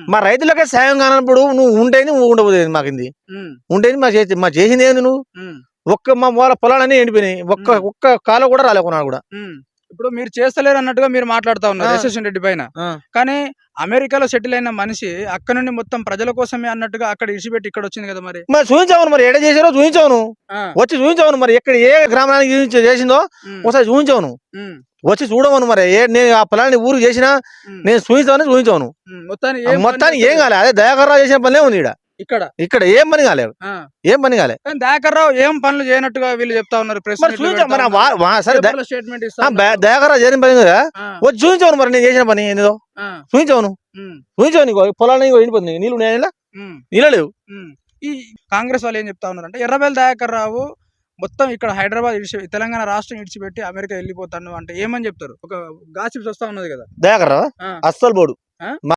మా రైతులకే సాయం కానప్పుడు నువ్వు ఉంటేది నువ్వు ఉండబోయేది మాకింది ఉంటేది మా చేసింది ఏంది నువ్వు మా వాళ్ళ పొలాలన్నీ ఎండిపోయినాయి ఒక్క కాలు కూడా రాలేకున్నాడు కూడా ఇప్పుడు మీరు చేస్తలేరు అన్నట్టుగా మీరు మాట్లాడుతా ఉన్నారు యశస్వి రెడ్డి పైన. కానీ అమెరికాలో సెటిల్ అయిన మనిషి అక్కడ నుండి మొత్తం ప్రజల కోసమే అన్నట్టుగా అక్కడ ఇడిచిపెట్టి ఇక్కడ వచ్చింది కదా. మరి చూపించావు మరి ఎడ చేసారో చూపించావు వచ్చి చూపించావు మరి ఎక్కడ ఏ గ్రామానికి చేసిందో ఒకసారి చూపించావు వచ్చి చూడవను మరి నేను ఆ పొలాన్ని ఊరు చేసినా నేను చూపించాను మొత్తానికి ఏం కాలే. అదే దయాకర్ రావు చేసిన పనిలే ఉంది ఇక్కడ ఏం పని కాలేదు దయాకర్ రావు ఏం పనులు చేయనట్టుగా వీళ్ళు చెప్తా ఉన్నారు. దయాకర్ రావు చేసిన పని కదా వచ్చి చూపించాను మరి నేను చేసిన పని ఏదో చూపించావు నీకు పొలాన్ని ఎండిపోతుంది నీళ్ళు నీళ్ళు లేవు. ఈ కాంగ్రెస్ వాళ్ళు ఏం చెప్తా ఉన్నారు అంటే ఎర్రబెల్లి దయాకర్ రావు మొత్తం ఇక్కడ హైదరాబాద్ తెలంగాణ రాష్ట్రం ఇడిచిపెట్టి అమెరికా వెళ్ళిపోతాను అంటే ఏమని చెప్తారు? ఒక గాసిప్స్ వస్తా ఉన్నది కదా. దయాకర్ రావు అస్సలు పోడు.